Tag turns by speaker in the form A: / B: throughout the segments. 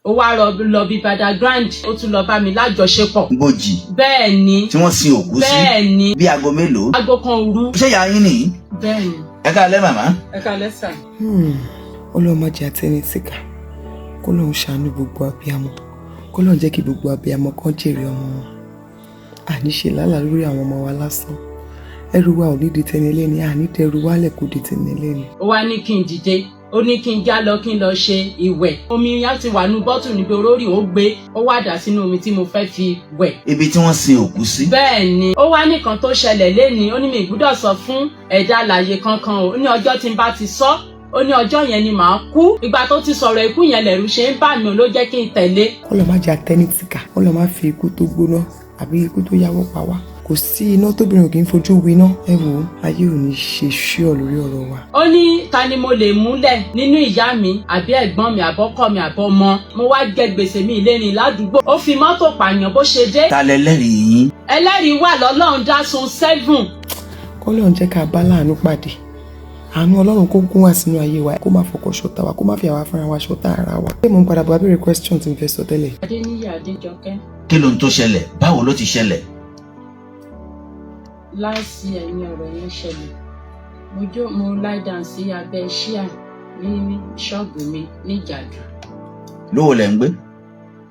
A: ó wá lọ bí Badagrand ó tún lọ bá mi lájọṣepọ̀.
B: Bòjì.
A: Bẹ́ẹ̀ ni.
B: Tí wọ́n sin òkú sí.
A: Bẹ́ẹ̀ ni.
B: Bí aago mélòó?
A: Aago kan òru.
B: Ṣé ìyá yín nìyí?
A: Bẹ́ẹ̀ ni.
B: Ẹ káalẹ́ màmá.
A: Ẹ káalẹ́ sà.
C: Ọlọ́run jẹ́ àtẹni síkà kó lóun ṣàánú gbogbo abiyamọ kó lóun jẹ́ kí gbogbo abiyamọ kan jèrè ọmọ wọn. Àníṣe lálàá lórí àwọn ọmọ wa lásán. Ẹrù wa ò ní di tẹni lẹ́ni, àní dẹrù wálẹ̀ kó di tẹni lẹ́ni.
A: Ó wá ní kí n dìde, ó ní kí n já lọ kí n lọ ṣe ìwẹ̀. Omi yá ti wà nú bọ́tù níbi olórí ó gbé, ó wá dà sínú omi tí mo fẹ́ fi wẹ̀.
B: Ibi tí wọ́n sin òkú sí.
A: Bẹ́ẹ̀ ni, ó wá nìkan tó ṣẹlẹ̀ lénìí, ó ní mi gbọ́dọ̀ sọ fún ẹ̀dá alààyè kankan o, ó ní ọjọ́ tí n bá ti sọ, ó ní ọjọ́ yẹn ni màá kú. Ìgbà tó ti sọ̀rọ̀ ikú yẹn lẹ̀rù ṣe ń bà mí ló jẹ́ kí n tẹ̀lé.
C: Ọlọ́run jẹ́ àtẹni síkà, Ọlọ́run fi ikú tó gbóná àbí ikú tó yáwọ́ pa wá. Kò sí iná tóbìnrin ò kì í fojú winá. Ẹ wò ó, ayé ò ní ṣe ṣíọ lórí ọ̀rọ̀ wa.
A: Ó ní ta ni mo lè múlẹ̀ nínú ìyá mi àbí ẹ̀gbọ́n mi àbọ́kọ mi àbọ́mọ. Mo wá jẹ gbèsè mi ìlérin ládùúgbò. Ó fi mọ́tò pààyàn bó ṣe dé.
B: Ta lẹlẹ́rìí yín?
A: Ẹlẹ́rìí wà lọ́lọ́run dá sun 7.
C: Kọ́lọ́run jẹ́ ká bá láàánú pàdé. Àánú Ọlọ́run kó gún wá sínú ayé wa, kó má fọkọ̀ ṣọ̀tá wa, kó má fi àwa fúnra wa ṣọ̀tá ara wa. Ṣé mo ń padà bọ̀ abẹ́rẹ́ question tí mo fẹ́ sọ tẹ́lẹ̀?
A: Adéníyì Adéjọkẹ́.
B: Kí ló ń tó ṣẹlẹ̀? Báwo ló ti ṣẹlẹ̀?
A: Láìsí ẹ̀yìn ọ̀rọ̀ yẹn ṣẹlẹ̀. Mo lie down sí abẹ́ ṣíà ní ṣọ́ọ̀bù mi ní Ìjàdù.
B: Lówó lẹ̀ ń gbé?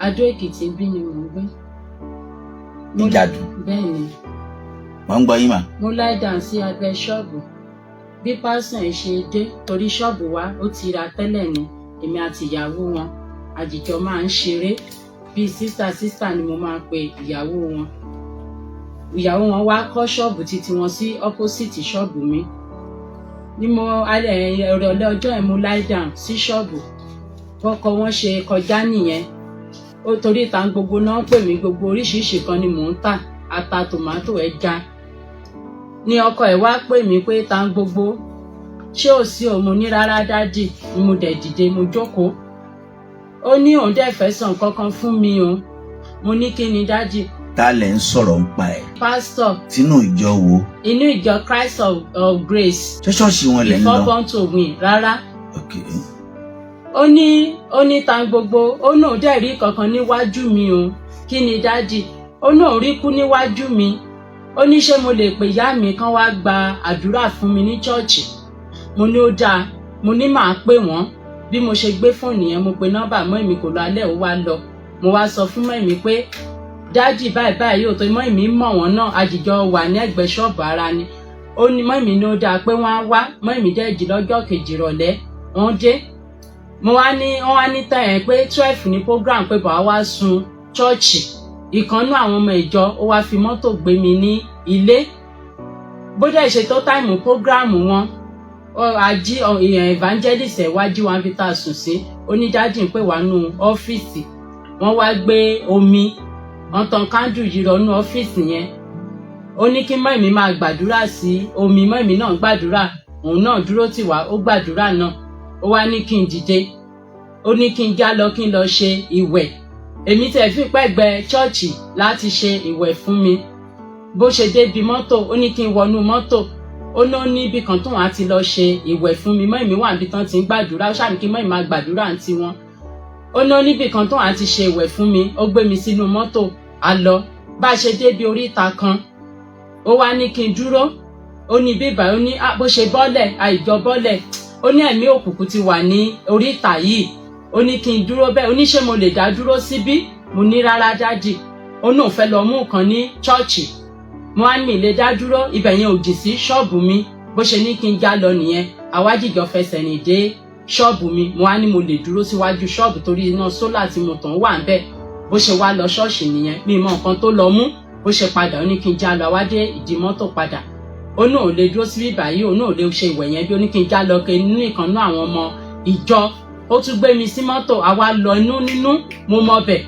A: Adó Èkìtì bí ni mò ń gbé.
B: Ìjàdù?
A: Bẹ́ẹ̀ ni.
B: Mo ń gbọ́ yín mà.
A: Mo lie down sí abẹ́ ṣọ́ọ̀bù. Bí pásítọ̀ ẹ̀ ṣe dé torí ṣọ́ọ̀bù wa ó ti ra tẹ́lẹ̀ ni èmi àti ìyàwó wọn àjìjọ máa ń ṣeré bíi sísà ni mo máa pe ìyàwó wọn. Ìyàwó wọn wá kọ́ ṣọ́ọ̀bù títí wọn sí opposite ṣọ́ọ̀bù mi. Ní mo ọ̀rọ̀lẹ́ ọjọ́ ẹ̀ mo lie down sí ṣọ́ọ̀bù. Bọ́kọ wọn ṣe kọjá nìyẹn. Ó torí ìta gbogbo náà pè mí gbogbo oríṣiríṣi kan ni mò ń tà ata tòmátò ẹja. Ní ọkọ ẹ̀ wá pè mí pé ta gbogbo ṣé ò sí òun mo ní rárá dádì ni mo dẹ̀ dìde mo jókòó. Ó ní òun dẹ̀ fẹ́ sọ nǹkan kan fún mi o. Mo ní kí ni dádì.
B: Ta lẹ̀ ń sọ̀rọ̀ ń pa ẹ̀?
A: Pásítọ̀.
B: Sínú ìjọ wo?
A: Inú ìjọ Christ of Grace.
B: Ṣọ́ọ̀ṣì wọn lẹ̀ ń lọ?
A: Before born to win rárá.
B: Okay.
A: Ó ní ta gbogbo ó náà dẹ̀ rí kankan níwájú mi o. Kí ni dádì? Ó náà rí kú níwájú mi. Ó ní ṣé mo lè pè ìyá mi kán wá gba àdúrà fún mi ní chọ́ọ̀chì. Mo ní ó dáa, mo ní màá pè wọ́n. Bí mo ṣe gbé fóònù yẹn mo pe nọ́mbà mọ́ èmi kò lọ alẹ́ ó wá lọ. Mo wá sọ fún mọ́ èmi pé dádì báyìí yóò tó mọ́ èmi mọ̀ wọ́n náà àjìjọ wà ní ẹ̀gbẹ́ ṣọ́ọ̀bù ara ni. Ó ní mọ́ èmi ní ó dáa pé wọ́n á wá mọ́ èmi dẹ́jì lọ́jọ́ kejì ìrọ̀lẹ́ wọ́n dé. Wọ́n wá ní tán ẹ̀ pé 12 ní program pé bàá wá sun chọ́ọ̀chì. Ìkànnú àwọn ọmọ ìjọ ó wá fi mọ́tò gbé mi ní ilé. Bó dẹ̀ ṣe tó táìmù prógráàmù wọn ají evangelist ẹ̀ wájú wọn fi ta sùn sí onídàájì ń pè wá nú ọ́fíìsì. Wọ́n wá gbé omi wọ́n tan kándù yìí lọ nú ọ́fíìsì yẹn. Ó ní kí mọ́ìmí máa gbàdúrà sí omi mọ́ìmí náà gbàdúrà òun náà dúró tì wá ó gbàdúrà náà. Ó wá ní kí n dìde ó ní kí n já lọ kí n lọ ṣe ìwẹ̀. Èmi tẹ̀ fi pẹ́gbẹ́ chọ́ọ̀chì láti ṣe ìwẹ̀ fún mi. Bó ṣe débi mọ́tò ó ní kí n wọnú mọ́tò. Ó ná níbi kan tóun á ti lọ ṣe ìwẹ̀ fún mi. Mọ́ìmí wà níbi tán ti ń gbàdúrà ó ṣàní kí mọ́ìmí máa gbàdúrà ní tiwọn. Ó ná níbi kan tóun á ti ṣe ìwẹ̀ fún mi. Ó gbé mi sínú mọ́tò a lọ. Bá a ṣe débi oríta kan ó wá ní kí n dúró. Ó ní bíbà ó ní bó ṣe bọ́lẹ̀ àìjọ bọ́lẹ̀. Ó ní ẹ̀mí òkùnkùn ti wà ní oríta yìí. Ó ní kí n dúró bẹ́ẹ̀ ó ní ṣé mo lè dá dúró síbí. Mo ní rárá dádì. Ó náà fẹ́ lọ mú nǹkan ní chọ́ọ̀chì. Mo á ní ilé dá dúró ibẹ̀ yẹn ò jì sí ṣọ́ọ̀bù mi. Bó ṣe ní kí n já lọ nìyẹn. Àwájìjọ fẹsẹ̀ rìn dé ṣọ́ọ̀bù mi. Mo á ní mo lè dúró síwájú ṣọ́ọ̀bù torí iná sólà tí mo tàn wà ń bẹ̀. Bó ṣe wá lọ ṣọ́ọ̀ṣì nìyẹn. Mi mọ nǹkan tó lọ mú. Bó ṣe padà ó ní kí n já lọ àwádé ìdí mọ́tò padà. Ó náà ò lè dúró síbí báyìí ó náà ò lè ṣe ìwẹ̀ yẹn bí ó ní kí n já lọ kẹ nínú ìkànnú àwọn ọmọ ìjọ. Ó tún gbé mi sí mọ́tò àwa lọ nínú mo mọ bẹ̀.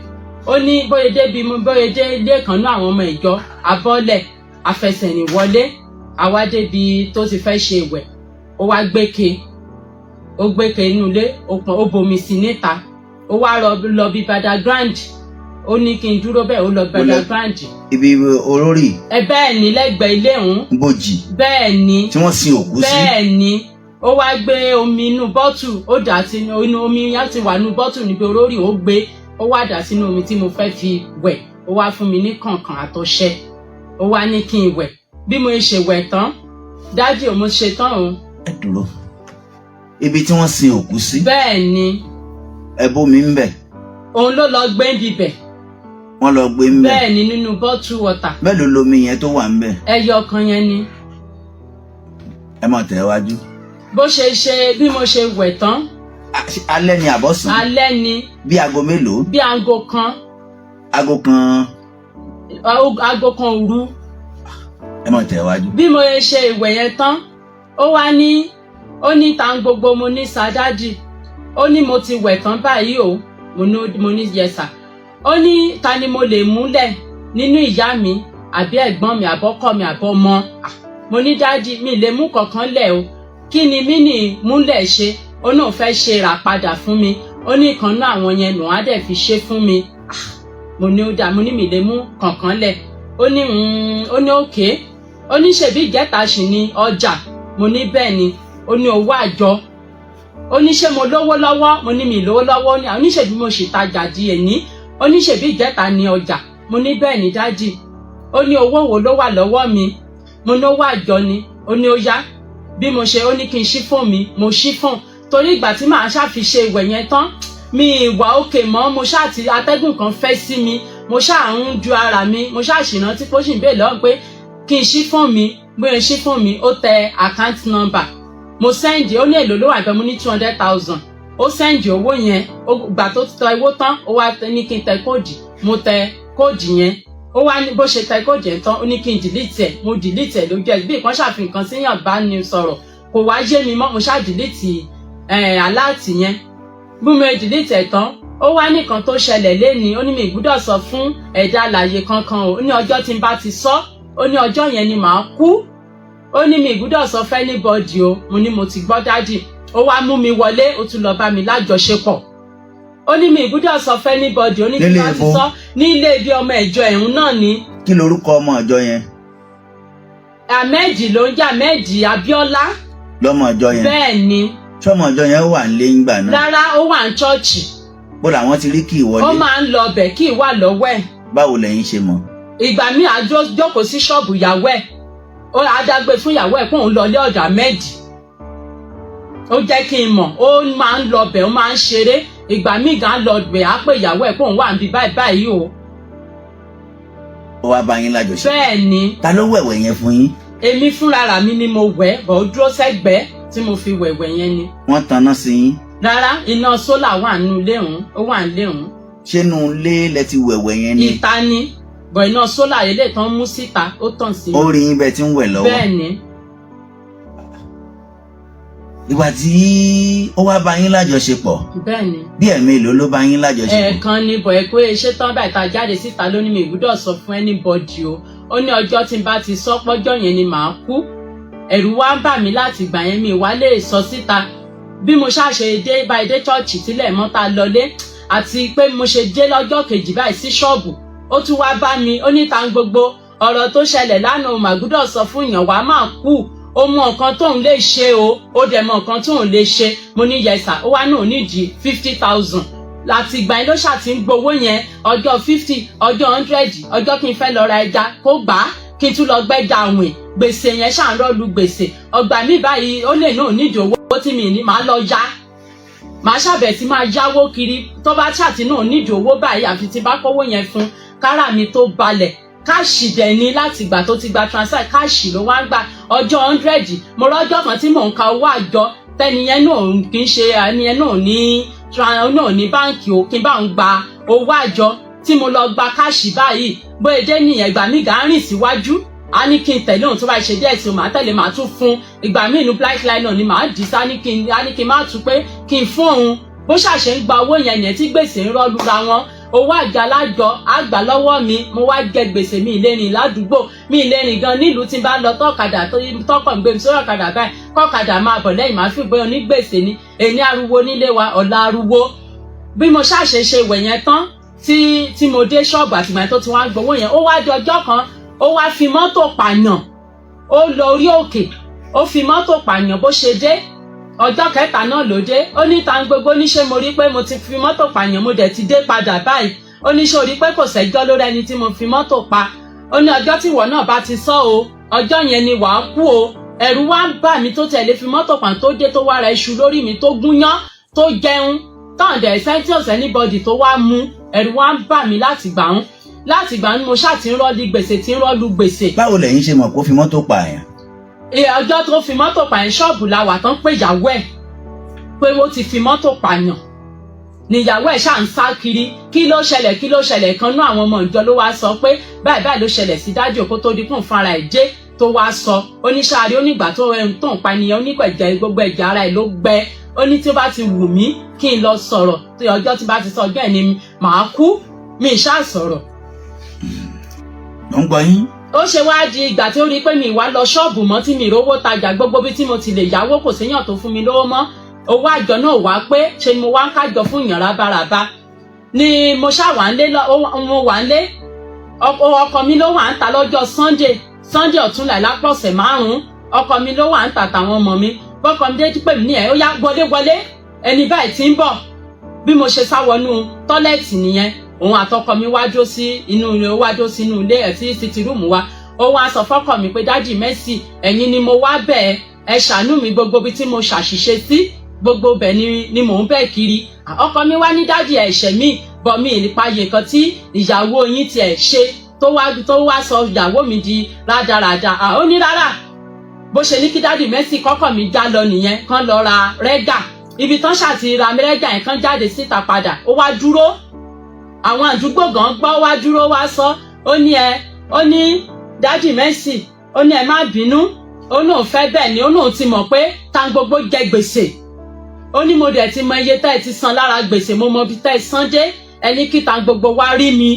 A: Ó ní bóyá dé ilé ìkànnú àwọn ọmọ ìjọ abọ́lẹ̀ afẹsẹ̀rìn wọlé àwa débi tó ti fẹ́ ṣe ìwẹ̀. Ó wá gbéke inú ilé ó bomi sí níta. Ó wá lọ bí Badagrand. Ó ní kí n dúró bẹ́ẹ̀ ó lọ Badagrand.
B: Ibi olórí.
A: Bẹ́ẹ̀ ni lẹ́gbẹ̀ẹ́ ilé òun.
B: Bòjì.
A: Bẹ́ẹ̀ ni.
B: Tí wọ́n sin òkú sí.
A: Bẹ́ẹ̀ ni. ó wá gbé omi inú bọ́tù ó dà sínú inú omi yẹn ti wà nínú bọ́tù níbi olórí ó gbé ó wá dà sínú omi tí mo fẹ́ fi wẹ̀ ó wá fún mi ní kànkàn àtọṣẹ ó wá ní kí n wẹ̀ bí mo ṣe wẹ̀ tán dádì ò mo ṣe tán o.
B: ẹ dúró ibi tí wọ́n sin òkú sí.
A: bẹ́ẹ̀ ni.
B: ẹ bómi ń bẹ̀.
A: òun ló lọ gbé bíbẹ̀.
B: wọ́n lọ gbé ń bẹ̀.
A: bẹ́ẹ̀ ni nínú bọ́tù wọ́tà.
B: mélòó lomi yẹn tó wà ń bẹ̀.
A: ẹyọ kan yẹn ni.
B: ẹ máa tẹ̀ wájú.
A: bó ṣe ṣe bí mo ṣe wẹ̀ tán.
B: alẹ́ ni àbọ̀sán.
A: alẹ́ ni.
B: bí aago mélòó.
A: bí aago kan.
B: aago kan.
A: aago kan òru.
B: ẹ máa tẹ̀ wájú.
A: bí mo ṣe ìwẹ̀ yẹn tán ó wá ní ó ní tàn gbogbo mo ní sàdájì ó ní mo ti wẹ̀ tán báyìí o mo ní yẹsà ó ní ta ni mo lè múlẹ̀ nínú ìyá mi àbí ẹ̀gbọ́n mi àbọ́kọ mi àbọ́mọ mo ní dájì mi lè mú kankan lẹ̀ o kí ni mí ní múlẹ̀ ṣe ó náà fẹ́ ṣe rà padà fún mi ó ní kan náà àwọn yẹn nù á dẹ̀ fi ṣe fún mi mo ní ó dà mo ní mi lè mú kankan lẹ̀ ó ní òkè ó ní ṣèbí ìjẹta ṣì ní ọjà mo ní bẹ́ẹ̀ ni ó ní owó àjọ ó ní ṣé mo lówó lọ́wọ́ mo ní mi lówó lọ́wọ́ ní oníṣèbí mo ṣì tajà di èní oníṣèbí ìjẹta ní ọjà mo ní bẹ́ẹ̀ ni dájì ó ní owó wo ló wà lọ́wọ́ mi mo ní owó àjọ ni ó ní ó yá bí mo ṣe ó ní kí n ṣí fóònù mi mo ṣí fóònù torí ìgbà tí màá ṣàfiṣe ìwẹ̀ yẹn tán mi ìwà òkè mọ́ mo ṣáà ti atẹ́gùn kan fẹ́ sí mi mo ṣáà ń ju ara mi mo ṣáà ṣìnà tí kò sì ń bèè lọ́wọ́ pé kí n ṣí fóònù mi bóyá ṣí fóònù mi ó tẹ account number mo sẹ́ndì ó ní èlò ló wà bẹ́ẹ̀ mo ní 200,000 ó sẹ́ndì owó yẹn gbà tó tẹ owó tán ó wá ní kí n tẹ kóòdì mo tẹ kóòdì yẹn ó wá ní bó ṣe tẹ kóòdì yẹn tán ó ní kí n delete ẹ̀ mo delete ẹ̀ lójú ẹ̀ bí nǹkan ṣàfihàn síyàn bá ní sọ̀rọ̀ kò wá yé mi mọ́ mo ṣáà delete aláàtì yẹn bí mo delete ẹ̀ tán ó wá nìkan tó ṣẹlẹ̀ lénìí ó ní mi gbúdọ̀ sọ fún ẹ̀dá alààyè kankan ó ní ọjọ́ tí n bá ti sọ ó ní ọjọ́ yẹn ni màá kú ó ní mi gbúdọ̀ sọ fẹ́ anybody o mo ní mo ti gbọ́ dádì ó wá mú mi wọlé ó tún lọ bá mi lájọṣepọ̀ ó ní mi gbúdọ̀ sọ fẹ́ anybody ó ní kí wọ́n ti sọ ní ilé ibi ọmọ ìjọ ẹ̀hún náà ni.
B: kí lorúkọ ọmọ ìjọ yẹn.
A: Ahmed ló ń jẹ́ Ahmed Abíọ́lá.
B: lọ́mọ ìjọ yẹn.
A: bẹ́ẹ̀ ni.
B: sọmọ ìjọ yẹn wà ń lé ńgbà náà.
A: rárá ó wà ní ṣọ́ọ̀ṣì.
B: bó làwọn ti rí kí ìwọlé.
A: ó máa ń lọ ọbẹ̀ kí ìwà lọ́wọ́ ẹ̀.
B: báwo lẹ̀yin ṣe mọ̀.
A: ìgbà míì àjókòó sí ṣọ́ọ̀bù ìyàwó ẹ̀ ó adágbé fún ìyàwó ẹ̀ kóun lọ ilé ọ̀dọ̀ Ahmed ó jẹ́ kí n mọ̀ ó máa ń lọ bẹ̀ ó máa ń ṣeré ìgbà míì gan lọ bẹ̀ á pé ìyàwó ẹ̀ kóun wà níbi báyìí báyìí o.
B: ó wá bá yín lájọṣepọ̀.
A: bẹ́ẹ̀ ni.
B: ta ló wẹ̀wẹ̀ yẹn fún yín.
A: èmi fúnra mi ni mo wẹ̀ bọ̀ ó dúró sẹ́gbẹ̀ẹ́ tí mo fi wẹ̀wẹ̀ yẹn ni.
B: wọ́n taná sí yín.
A: rárá iná sólà wà nínú ilé òun ó wà nílé òun.
B: ṣé inú ilé lẹ ti wẹ̀wẹ̀ yẹn ni.
A: ìta ni bọ̀ iná sólà yẹn lè tán mú síta ó tàn sí.
B: ó rí yín bẹ́ẹ̀ tí ń wẹ̀ lọ́wọ́.
A: bẹ́ẹ̀ ni.
B: ìgbà tí ó wá bá yín lájọṣepọ̀.
A: bẹ́ẹ̀ ni.
B: bí ẹ̀mélòó ló bá yín lájọṣepọ̀.
A: ẹ̀ẹ̀kan ni bọ̀ ẹ̀ pé ṣé tán báyìí ta jáde síta lónìí mi ìgbúdọ̀ sọ fún anybody o ó ní ọjọ́ tí n bá ti sọ pọ́jọ́ yẹn ni màá kú ẹ̀rù wá ń bà mí láti gbà yẹn mi wá lè sọ síta bí mo ṣàṣe dé báyìí dé ṣọ́ọ̀ṣì tílẹ̀ mọ́ ta lọlé àti pé mo ṣe dé lọ́jọ́ kejì báyìí sí ṣọ́ọ̀bù ó tún wá bá mi ó ní ta gbogbo ọ̀rọ̀ tó ṣẹlẹ̀ lánàá o mà gbúdọ̀ sọ fún èèyàn wàá máa kú ó mọ nǹkan tóun lè ṣe o ó dẹ̀ mọ nǹkan tóun lè ṣe mo ní yẹsà ó wá náà nídìí 50,000 láti ìgbà yẹn ló ṣàti ń gbowó yẹn ọjọ́ 50 ọjọ́ 100 ọjọ́ kí n fẹ́ lọ ra ẹja kó gbà á kí n tún lọ gbẹ́ja àwìn gbèsè yẹn ṣàǹrọ̀lù gbèsè ọgbà mi báyìí ó lè náà nídìí owó tí mi ní màá lọ yá màá ṣàbẹ̀ tí máa yáwó kiri tó bá ṣàtì náà nídìí owó báyìí àfi tí bá kówó yẹn fún kára mi tó balẹ̀ káàṣì dẹ̀ ní láti ìgbà tó ti gba transfer káàṣì ló wá ń gbà ọjọ́ 100 mo rọ́jọ́ kan tí mò ń ka owó àjọ tẹ́niyẹn náà kì í ṣe ẹniyẹn náà ní báǹkì o kí n bá ń gba owó àjọ tí mo lọ gba káàṣì báyìí bóyá dé nìyẹn ìgbà míì gà ń rìn síwájú a ní kí n tẹ̀lé òun tó bá ṣe díẹ̀ tí o máa tẹ̀lé màá tún fún ìgbà míì inú black line náà ni màá dì sá ní kí n má tún pé kí n fún òun bó ṣàṣe ń gba owó yẹn tí gbèsè ń rọ́ lura wọn owó àjọ alájọ àgbà lọ́wọ́ mi mo wá jẹ gbèsè mi ìlérin ládùúgbò mi ìlérin gan nílùú tí n bá lọ tọkadà tọkọ ń gbé mi sórí ọ̀kadà báyìí kọkadà máa bọ̀ lẹ́yìn máa fi gbé onígbèsè ni èní ariwo nílé wa ọ̀la ariwo bí mo ṣàṣe ṣe wẹ̀ yẹn tán tí mo dé ṣọ́ọ̀bù àtìgbà tó ti wá gbowó yẹn ó wá di ọjọ́ kan ó wá fi mọ́tò pààyàn ó lọ orí òkè ó fi mọ́tò pààyàn bó ṣe dé ọjọ́ kẹta náà ló dé. Ó ní ta gbogbo ní ṣé mo rí pé mo ti fi mọ́tò pààyàn mo dẹ̀ ti dé padà báyìí. Ó ní ṣé o rí pé kò sẹ́jọ́ lórí ẹni tí mo fi mọ́tò pa. Ó ní ọjọ́ tí ìwọ náà bá ti sọ o ọjọ́ yẹn ni wàá kú o. Ẹ̀rù wá ń bà mí tó tẹ̀lé fi mọ́tò pàn tó dé tó wá ra iṣu lórí mi tó gúnyán tó jẹun tán dẹ̀ sẹ́ńtì anybody tó wá mú. Ẹ̀rù wá ń bà mí láti gbà ń mo ṣáà ti ń rọ́ọ̀lì gbèsè tí ń rọ́ọ̀lù gbèsè.
B: báwo lẹ̀yin ṣe mọ̀ kó fi mọ́tò pààyàn.
A: Ọjọ́ tó fi mọ́tò pààyàn ṣọ́ọ̀bù la wà tán pé ìyàwó ẹ̀ pé ó ti fi mọ́tò pààyàn níyàwó ẹ̀ ṣáà ń sá kiri kí ló ṣẹlẹ̀ kan náà àwọn ọmọ ìjọ ló wá sọ pé báyìí ló ṣẹlẹ̀ sí dájú òkú tó dínkù fúnra ẹ̀ jẹ́ tó wá sọ oníṣàárí onígbà tó ń pa ènìyàn onígbẹ̀jẹ̀ gbogbo ẹ̀jẹ̀ ara ẹ̀ ló gbẹ. Ó ní tí ó bá ti wù mí kí n lọ sọ̀rọ̀ tí ọjọ́ tí bá ti sọ ọjọ́ ẹ̀ ni màá kú mi ṣáà sọ̀rọ̀.
B: ló ń gbọ́ yín.
A: Ó ṣe wá di ìgbà tí ó rí pé mi wá lọ ṣọ́ọ̀bù mọ́ tí mi rówó tajà gbogbo bí tí mo ti lè yáwó kò séèyàn tó fún mi lówó mọ́. Owó àjọ náà wá pé ṣe ni mo wá ń kájọ fún ìyàn rábàràbà ni mo ṣáà wà ń lé mo wà ń lé ọkọ mi ló wà ń ta lọ́jọ́ Sunday ọ̀túnla lápọ̀sẹ̀ 5 ọkọ mi ló wà ń ta tàwọn ọmọ mi bọ́kọ mi dé pè mí ní ẹ̀ ó yá wọlé ẹni báyìí tí ń bọ̀ bí mo ṣe sá wọnú tọ́lẹ̀tì nìyẹn òun àtọkọ mi wájú sí inú ilé ẹ̀ sí sítì rúùmù wa. Ó wá sọ fọ́kọ mi pé dájì Mercy ẹ̀yin ni mo wá bẹ̀ ẹ ṣàánú mi gbogbo bí tí mo ṣàṣìṣe sí gbogbo bẹ̀ ni mò ń bẹ̀ kiri. Ọkọ mi wá ní dájì ẹ̀ṣẹ̀ mi bọ̀ mi ìpayè kan tí ìyàwó yín tiẹ̀ ṣe tó wá sọ ìyàwó mi di rádaràda. Ó ní rárá bó ṣe ní kí dájì Mercy kọ́kọ́ mi já lọ nìyẹn kán lọ ra rẹ́gà ibi tán ṣàti ra rẹ́gà yẹn kán jáde síta padà. Ó wá dúró àwọn àdúgbò gan gbọ́ wá dúró wá sọ ó ní dájì Mercy ó ní ẹ má bínú ó náà fẹ́ bẹ́ẹ̀ ni ó náà ti mọ̀ pé ta gbogbo jẹ gbèsè. Ó ní mo dẹ̀ ti mọ iye tẹ́ ẹ ti san lára gbèsè mo mọ ibi tẹ́ ẹ san dé ẹni kí ta gbogbo wá rí mi.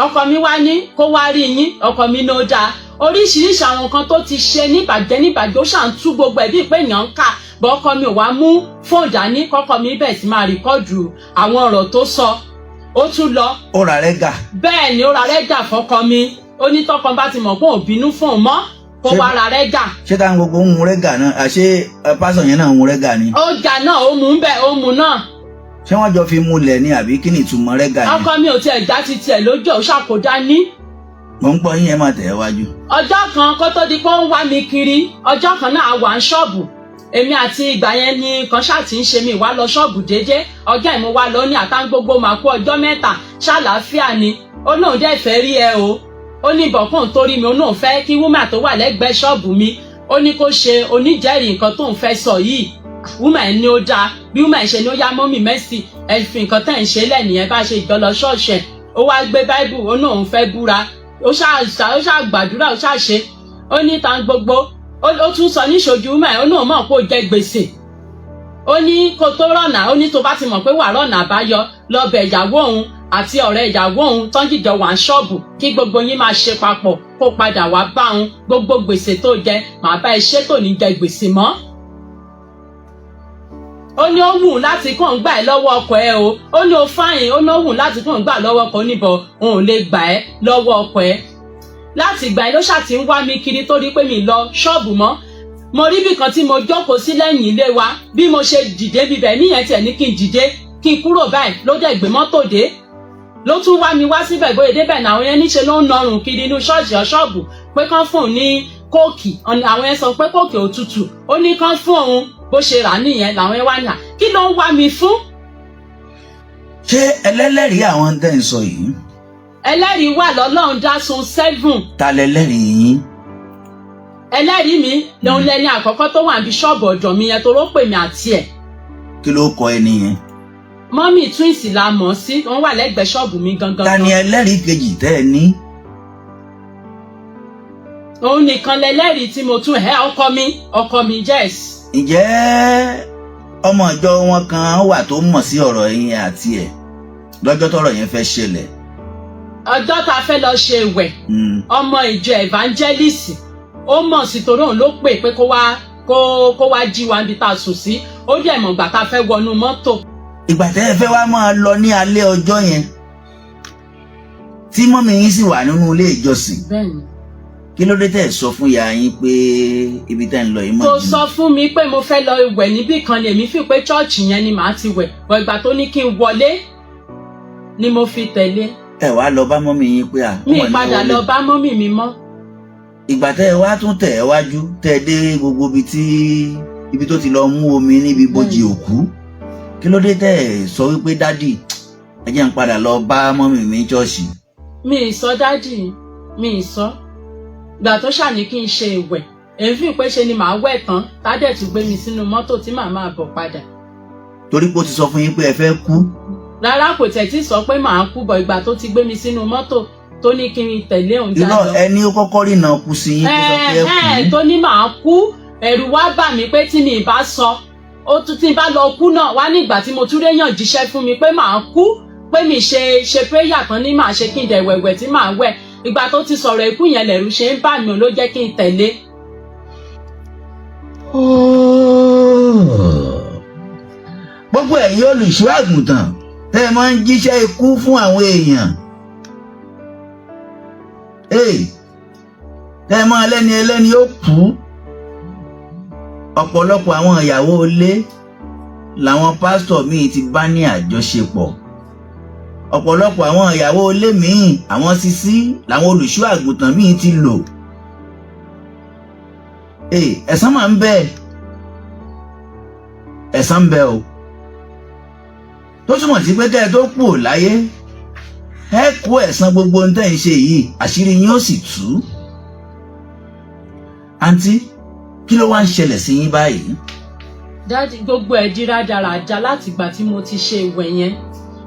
A: Ọkọ mi wá ní kó wá rí yín ọkọ mi ló dáa oríṣiríṣi àwọn kan tó ti ṣe níbàjẹ́ ó ṣàn tú gbogbo ẹ̀ bíi pé èèyàn ń kà bọ́ ọkọ mi ò wá mú fóònù dání kọ́kọ́ mi bẹ̀ sí máa rìkọ́dù àwọn ọ̀rọ̀ tó sọ. Ó tún lọ.
B: ó ra rẹ́gà.
A: bẹ́ẹ̀ ni ó ra rẹ́gà fọ́kọ mi ó ní tọkọ bá ti mọ̀ pé òun bínú fún òun mọ́ kó wá ra rẹ́gà.
B: ṣé táwọn gbogbo ń mu rẹ́gà náà àṣé pásọ̀ yẹn náà ń mu rẹ́gà ni.
A: ọjà náà ó mú bẹ́ẹ̀ ó mú náà.
B: ṣé wọ́n jọ fi múlẹ̀ ni àbí kí ni ìtumọ̀ rẹ́gà yẹn.
A: ọkọ mi ò tiẹ̀ já ti tiẹ̀ lójú ò ṣàkódá ní.
B: mo ń gbọ́ yín ẹ máa tẹ̀ ẹ́ wájú.
A: ọjọ́ kan kó tó di pé ó ń wá mi kiri ọjọ́ kan náà wà ń ṣọ́ọ̀bù èmi àti ìgbà yẹn ni kan ṣáà ti ń ṣe mi wá lọ ṣọ́ọ̀bù déédéé ọjọ́ ìmú wa lọ ní àtàǹgbogbo máa kú ọjọ́ mẹ́ta ṣàlàáfíà ni ó náà dẹ́ fẹ́ rí ẹ o ó ní ìbọ̀kún torí mi ó náà fẹ́ kí wúmà tó wà lẹ́gbẹ̀ẹ́ ṣọ́ọ̀bù mi ó ní kó ṣe oníjẹ́rìí nǹkan tó ń fẹ́ sọ yìí wúmà ẹ̀ ní ó dáa bí wúmà ẹ̀ ṣe ní ó yá mọ́mì Mercy ẹ fi nǹkan tẹ̀ ń ṣe lẹ́nìyẹn bá ṣe ìjọ lọ ṣọ́ọ̀ṣẹ̀ ó wá gbé báíbù ó náà ń fẹ́ búra ó ṣáà gbàdúrà ó ṣáà ṣe ó ní ta gbogbo ó tún sọ ní ìṣojú wúmà ẹ̀ ó náà mọ̀ kó jẹ gbèsè ó ní kó tó rọ̀nà ó ní tó bá ti mọ̀ pé wà rọ̀nà àbáyọ lọ bẹ̀ ìyàwó òun àti ọ̀rẹ́ ìyàwó òun tán jìjọ wà ń ṣọ́ọ̀bù kí gbogbo yín máa ṣe papọ̀ kó padà wá bá òun gbogbo gbèsè tó jẹ màá bá ẹ ṣe tó ní jẹ gbèsè mọ́. ó ní ó wù láti kàn gbà ẹ́ lọ́wọ́ ọkọ ẹ o ó ní ó fáyìn ó ní ó wù láti kàn gbà lọ́wọ́ ọkọ oníbọ̀ òun ò lè gbà ẹ́ lọ́wọ́ ọkọ ẹ. láti ìgbà yẹn ló ṣáà ti ń wá mi kiri torí pé mi lọ ṣọ́ọ̀bù mọ́ mo rí ibì kan tí mo jókòó sí lẹ́yìn ilé wa bí mo ṣe dìde bíbẹ̀ níyẹn tiẹ̀ ní kí n dìde kí n kúrò báyìí ló dẹ̀ gbé mọ́tò dé ló tún wá mi wá síbẹ̀ bóyá débẹ̀ náà àwọn yẹn níṣe ló ń nọrùn kiri inú ṣọ́ọ̀ṣì ṣọ́ọ̀bù pé kán fún un ní kóòkì àwọn yẹn sọ pé kóòkì òtútù ó ní kán fún òun bó ṣe rà nìyẹn làwọn yẹn wá ní à kí ló ń wá mi fún.
B: ṣé ẹlẹ́lẹ́rìí àwọn tẹ́ ń sọ yìí.
A: ẹlẹ́rìí wà lọ́lọ́run dá sun 7.
B: ta lẹlẹ́rìí yín.
A: ẹlẹ́rìí mi lòun lẹni àkọ́kọ́ tó wà ní ṣọ́ọ̀bù ọ̀dọ̀ mi yẹn tó rọ́ pè mí àti ẹ̀.
B: kí ló kọ ẹni yẹn.
A: mọ́mì twins la mọ̀ sí wọ́n wà lẹ́gbẹ̀ẹ́ ṣọ́ọ̀bù mi gangan.
B: ta ni ẹlẹ́rìí kejì tẹ́ ẹ ní.
A: òun nìkan lẹlẹ́rìí tí mo tún ọkọ mi Jess.
B: ǹjẹ́ ọmọ ìjọ wọn kan wà tó mọ̀ sí ọ̀rọ̀ yín àti ẹ̀ lọ́jọ́ tọ́rọ̀ yẹn fẹ́ ṣẹlẹ̀.
A: ọjọ́ tá a fẹ́ lọ ṣe ìwẹ̀ ọmọ ìjọ evangelist ó mọ̀ sí torí òun ló pè pé kó wá jí wa níbi tá a sùn sí ó dẹ̀ mọ̀ gbà tá a fẹ́ wọnú mọ́tò.
B: ìgbà tẹ́ ẹ fẹ́ wá máa lọ ní alẹ́ ọjọ́ yẹn tí mọ́mì yín sì wà nínú ilé ìjọsìn.
A: bẹ́ẹ̀ni.
B: kí ló dé tẹ́ sọ fún ìyá yín pé ibi tẹ́ ń lọ yìí mọ̀
A: kò sọ fún mi pé mo fẹ́ lọ wẹ̀ níbì kan lèmi fi pé chọ́ọ̀chì yẹn ni màá ti wẹ̀ bọ̀ ìgbà tó ní kí n wọlé ni mo fi tẹ̀lé.
B: ẹ wá lọ bá mọ́mì yín pé
A: mi padà lọ bá mọ́mì mi mọ́.
B: ìgbà tẹ́ ẹ wá tún tẹ̀ ẹ wájú tẹ́ ẹ dé gbogbo ibi tó ti lọ mú omi níbi bojì òkú kí ló dé tẹ́ ẹ sọ wípé dádì ẹ jẹ́ n padà lọ bá mọ́mì mi ṣọ́ọ̀ṣì.
A: mi ì sọ dádì mi ì sọ gbà tó ṣàní kí n ṣe ìwẹ̀ èyí fi pé ṣe ni màá wẹ̀ tán tádẹ̀ tún gbé mi sínú mọ́tò tí màá máa bọ̀ padà.
B: torí pé ó ti sọ fún yín pé ẹ fẹ́ kú.
A: rárá kò tẹ̀ tí sọ pé màá kú bọ̀ ìgbà tó ti gbé mi sínú mọ́tò tó ní kí n tẹ̀lé òun jáde.
B: irọ́ ẹni ó kọ́kọ́ rí náà kú sí yín tó sọ pé ẹ kú.
A: tó ní màá kú ẹ̀rù wá bà mí pé tí mi ì bá sọ ó tún tí n bá lọ kú náà wá ní ìgbà tí mo tún réyàn jíṣẹ́ fún mi pé màá kú pé mi ṣe prayer kan ní màá ṣe kí n dẹ̀ wẹ̀wẹ̀ tí màá wẹ̀ ìgbà tó ti sọ̀rọ̀ ikú yẹn lẹ̀rù ṣe ń bà mí ló jẹ́ kí n tẹ̀lé.
B: gbogbo ẹ̀yin olùṣọ́ àgùntàn tẹ́ ẹ máa ń jíṣẹ́ ikú fún àwọn èèyàn tẹ́ ẹ máa lẹ́ni ẹlẹ́ni ó kú ọ̀pọ̀lọpọ̀ àwọn ìyàwó ilé làwọn pásítọ̀ míì ti bá ní àjọṣepọ̀ ọ̀pọ̀lọpọ̀ àwọn ìyàwó ilé míì àwọn sisi làwọn olùṣọ́ àgùntàn míì ti lò ẹ̀san máa ń bẹ ẹ̀san ń bẹ o tó túmọ̀ sí pé kẹ́ ẹ tó kú láyé ẹ kó ẹ̀san gbogbo ohun tẹ́ ń ṣe yìí àṣírí yín ó sì tú. àǹtí kí ló wá ń ṣẹlẹ̀ sí yín báyìí.
A: dáàdi gbogbo ẹ̀ di rádaràda láti ìgbà tí mo ti ṣe ìwẹ̀ yẹn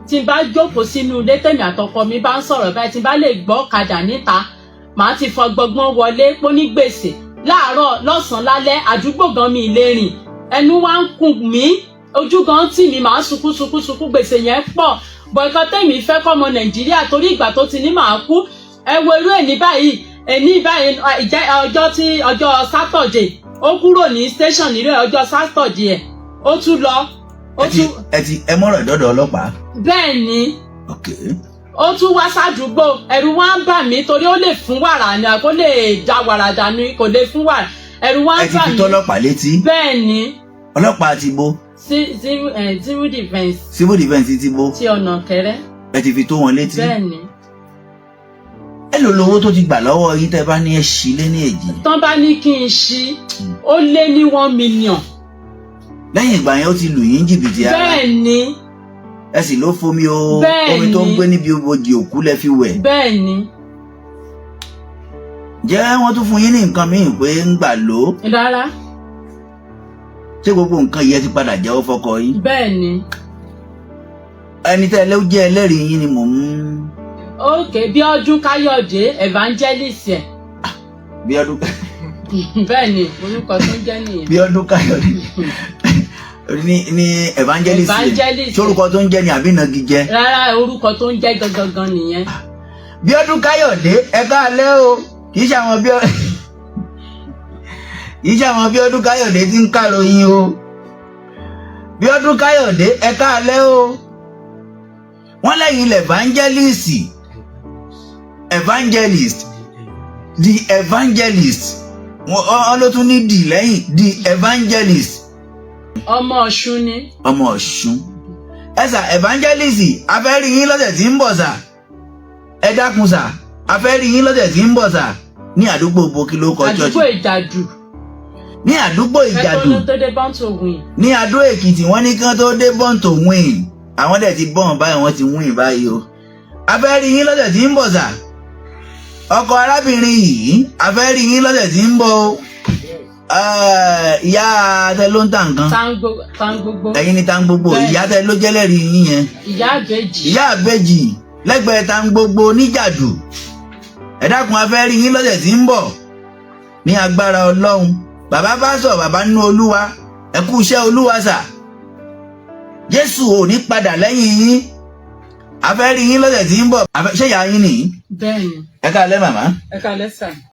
A: tí n bá jókòó sínú ilé tèmi àtọkọ mi bá ń sọ̀rọ̀ báyìí tí n bá lè gbọ́ ọ̀kadà níta màá ti fọ gbọgbọ́n wọlé póní gbèsè láàárọ̀ lọ́sàn-án lálẹ́ àdúgbò gan mi lè rìn ẹnu wá ń kùn mí ojú gan tì mí màá sunkún gbèsè yẹn pọ̀ bọ̀ẹ̀kan tèmi fẹ́ kọ́mọ nàìjíríà torí ìgbà tó ti ní màá kú ẹ wo irú èní báyìí ọjọ́ sátọ̀dẹ̀ ó kúrò ní station nílé ọjọ́ sátọ̀dẹ̀ ẹ̀ ó tún lọ.
B: ẹ mọ̀rọ̀ ìdọ́dọ̀ ọlọ́pàá.
A: bẹ́ẹ̀ ni
B: okay.
A: ó tún wá sádùúgbò ẹ̀rù wá ń bà mí torí ó lè fún wàrà ni kó lè da wàrà dànù kò lè fún wàrà ẹ̀rù wá ń bà mí.
B: ẹ ti fi tọ́lọ́pàá létí.
A: bẹ́ẹ̀ ni.
B: ọlọ́pàá ti bo.
A: civil defence.
B: civil defence ti bo.
A: ti ọ̀nà kẹrẹ́.
B: ẹ ti fi tó wọn létí.
A: bẹ́ẹ̀ ni.
B: ẹ lò lówó tó ti gbà lọ́wọ́ yín tẹ́ bá ní ẹ ṣí lé ní èjì.
A: tán bá ní kí n ṣí ó lé ní 1 million.
B: lẹ́yìn ìgbà yẹn ó ti lù yín jìbìtì ara.
A: bẹ́ẹ̀ ni.
B: ẹ sì ló fomi o.
A: bẹ́ẹ̀ ni.
B: omi tó ń gbé níbi ibojì òkú lẹ fi wẹ̀.
A: bẹ́ẹ̀ ni.
B: jẹ́ wọ́n tún fún yín ní nǹkan míì pé ń gbà lò.
A: rárá.
B: ṣé gbogbo nǹkan yẹn ti padà jẹ́wọ́ fọ́kọ yín.
A: bẹ́ẹ̀ ni.
B: ẹni tẹ́ ẹ ló jẹ́ ẹlẹ́rìí yín ni mò ń.
A: okay Bíọ́dún Káyọ̀dé evangelist ẹ̀.
B: Bíọ́dún.
A: bẹ́ẹ̀ ni orúkọ tó ń jẹ́ nìyẹn.
B: Bíọ́dún Káyọ̀dé ní evangelist tí orúkọ tó ń jẹ́ ní àbínagijẹ.
A: rárá orúkọ tó ń jẹ́ gangan nìyẹn.
B: Bíọ́dún Káyọ̀dé ẹ káalẹ́ o kì í ṣe àwọn Bíọ́dún Káyọ̀dé tí ń kàròyìn o Bíọ́dún Káyọ̀dé ẹ káalẹ́ o wọ́n lẹ́yìn ilẹ̀ evangelist the evangelist wọ́n ló tún ní dì lẹ́yìn the evangelist.
A: ọmọ Ọ̀ṣun ni.
B: ọmọ Ọ̀ṣun ẹ sà evangelist afẹ́rí yín lọ́sẹ̀ tí ń bọ̀ sà ẹ dákun sà afẹ́rí yín lọ́sẹ̀ tí ń bọ̀ sà ní àdúgbò bókí ló kọ church.
A: àdúgbò Ìjàdù.
B: ní àdúgbò Ìjàdù
A: kẹ́kọ̀ọ́ tó dé bọ́ǹtò wìn.
B: ní Adó Èkìtì wọ́n ní kán tó dé bọ́ǹtò wìn àwọn dẹ̀ ti bọ́ọ̀n báyìí wọ́n ti wìn báyìí o afẹ́rí yín lọ́sẹ̀ tí ń bọ̀ sà ọkọ arábìnrin yìí afẹ́rí yín lọ́sẹ̀ tí ń bọ̀ o ìyá tẹ ló ń ta nǹkan.
A: Tangbogbo.
B: ẹ̀yin ni Tangbogbo ìyá tẹ ló jẹ́lẹ́rìí yín yẹn. ìyá àbẹ́jì lẹ́gbẹ̀ẹ́ Tangbogbo níjàdù ẹ dákun afẹ́rí yín lọ́sẹ̀ tí ń bọ̀ ní agbára Ọlọ́run bàbá pásọ̀ bàbá nínú Olúwa ẹ kú iṣẹ́ Olúwa sà Jésù ò ní padà lẹ́yìn yín afẹ́rí yín lọ́sẹ̀ tí ń bọ̀ ṣé ìyá yín nìyí.
A: bẹ́ẹ̀ni.
B: ẹ káalẹ́ màmá.
A: ẹ káalẹ́ sà.